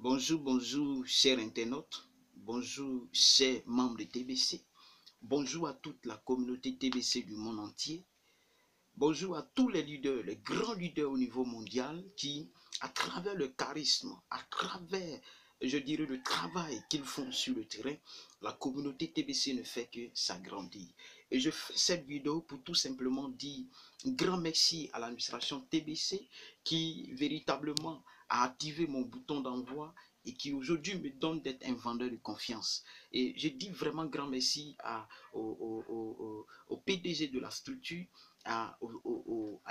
Bonjour, bonjour, chers internautes. Bonjour, chers membres de TBC. Bonjour à toute la communauté TBC du monde entier. Bonjour à tous les leaders, les grands leaders au niveau mondial qui, à travers le charisme, à travers, je dirais, le travail qu'ils font sur le terrain, la communauté TBC ne fait que s'agrandir. Et je fais cette vidéo pour tout simplement dire un grand merci à l'administration TBC qui véritablement a activé mon bouton d'envoi et qui aujourd'hui me donne d'être un vendeur de confiance. Et je dis vraiment grand merci au PDG de la structure, à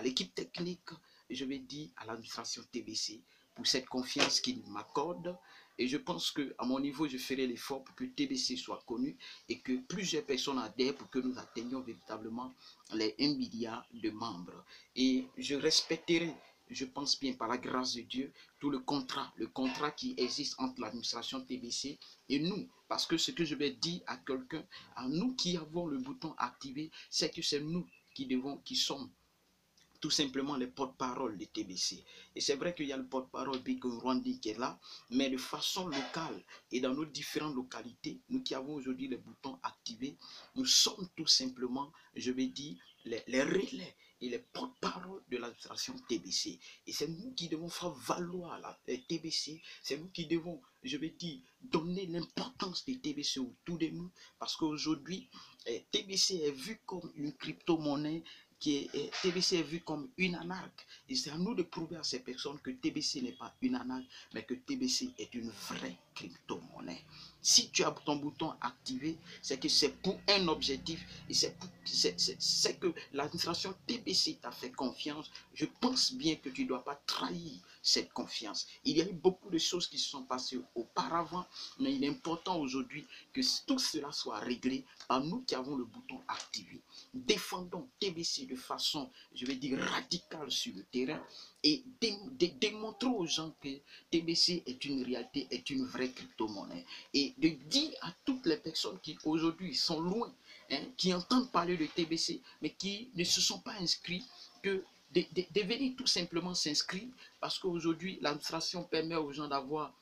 l'équipe technique, je vais dire à l'administration TBC pour cette confiance qu'ils m'accordent. Et je pense qu'à mon niveau, je ferai l'effort pour que TBC soit connu et que plusieurs personnes adhèrent pour que nous atteignions véritablement les 1 milliard de membres. Et je respecterai, je pense bien par la grâce de Dieu, tout le contrat qui existe entre l'administration TBC et nous. Parce que ce que je vais dire à quelqu'un, à nous qui avons le bouton activé, c'est que c'est nous qui sommes tout simplement les porte-parole de TBC. Et c'est vrai qu'il y a le porte-parole Biko Rwandi qui est là, mais de façon locale et dans nos différentes localités, nous qui avons aujourd'hui les boutons activés, nous sommes tout simplement, je vais dire, les relais et les porte-parole de l'administration TBC. Et c'est nous qui devons faire valoir la TBC, c'est nous qui devons, je vais dire, donner l'importance de TBC autour de nous, parce qu'aujourd'hui, TBC est vu comme une crypto-monnaie, TBC est vu comme une arnaque. Et c'est à nous de prouver à ces personnes que TBC n'est pas une arnaque, mais que TBC est une vraie crypto-monnaie. Si tu as ton bouton activé, c'est que c'est pour un objectif et c'est que l'administration TBC t'a fait confiance. Je pense bien que tu ne dois pas trahir cette confiance. Il y a eu beaucoup de choses qui se sont passées auparavant, mais il est important aujourd'hui que tout cela soit réglé par nous qui avons le bouton activé. Défendons TBC de façon, je vais dire, radicale sur le terrain et démontrons aux gens que TBC est une réalité, est une vraie crypto-monnaie. Et de dire à toutes les personnes qui aujourd'hui sont loin, qui entendent parler de TBC, mais qui ne se sont pas inscrits, que de venir tout simplement s'inscrire, parce qu'aujourd'hui, l'administration permet aux gens d'avoir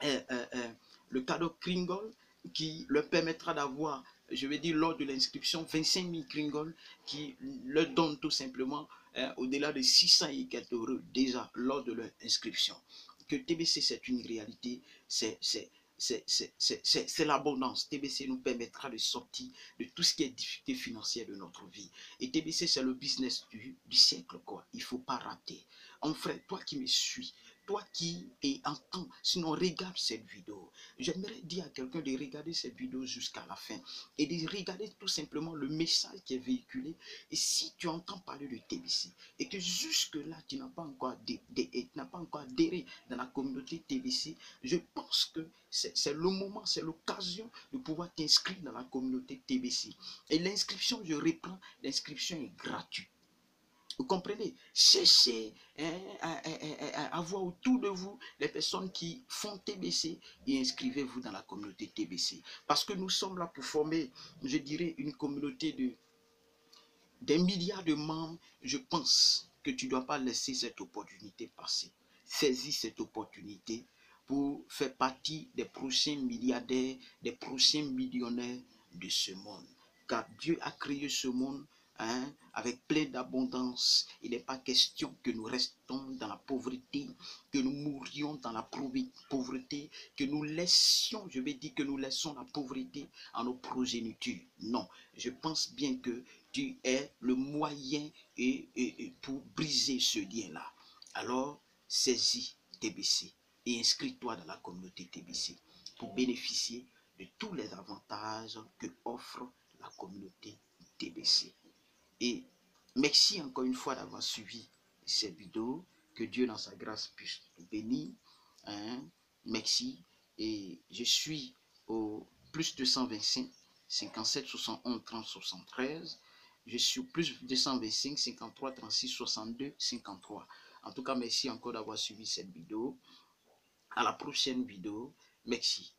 le cadeau Kringle qui leur permettra d'avoir, je vais dire, lors de l'inscription, 25 000 Kringle qui leur donne tout simplement au-delà de 600 et quelques euros déjà lors de leur inscription. Que TBC c'est une réalité, c'est l'abondance. TBC nous permettra de sortir de tout ce qui est difficulté financière de notre vie. Et TBC c'est le business du siècle, quoi. Il ne faut pas rater. En frère, toi qui me suis, toi qui entends, sinon regarde cette vidéo. J'aimerais dire à quelqu'un de regarder cette vidéo jusqu'à la fin et de regarder tout simplement le message qui est véhiculé. Et si tu entends parler de TBC et que jusque-là tu n'as pas encore adhéré dans la communauté TBC, je pense que c'est le moment, c'est l'occasion de pouvoir t'inscrire dans la communauté TBC. Et l'inscription, je reprends, l'inscription est gratuite. Vous comprenez? Cherchez à voir autour de vous les personnes qui font TBC et inscrivez-vous dans la communauté TBC. Parce que nous sommes là pour former, je dirais, une communauté d'un milliard de membres. Je pense que tu ne dois pas laisser cette opportunité passer. Saisis cette opportunité pour faire partie des prochains milliardaires, des prochains millionnaires de ce monde. Car Dieu a créé ce monde avec plein d'abondance. Il n'est pas question que nous restons dans la pauvreté, que nous mourions dans la pauvreté, que nous laissions, je vais dire que nous laissons la pauvreté à nos progénitures. Non, je pense bien que tu es le moyen pour briser ce lien-là. Alors, saisis TBC et inscris-toi dans la communauté TBC pour bénéficier de tous les avantages que offre la communauté TBC. Et merci encore une fois d'avoir suivi cette vidéo. Que Dieu dans sa grâce puisse nous bénir. Merci. Et je suis au plus 225 57 71 30 73. Je suis au plus 225 53 36 62 53. En tout cas, merci encore d'avoir suivi cette vidéo. À la prochaine vidéo. Merci.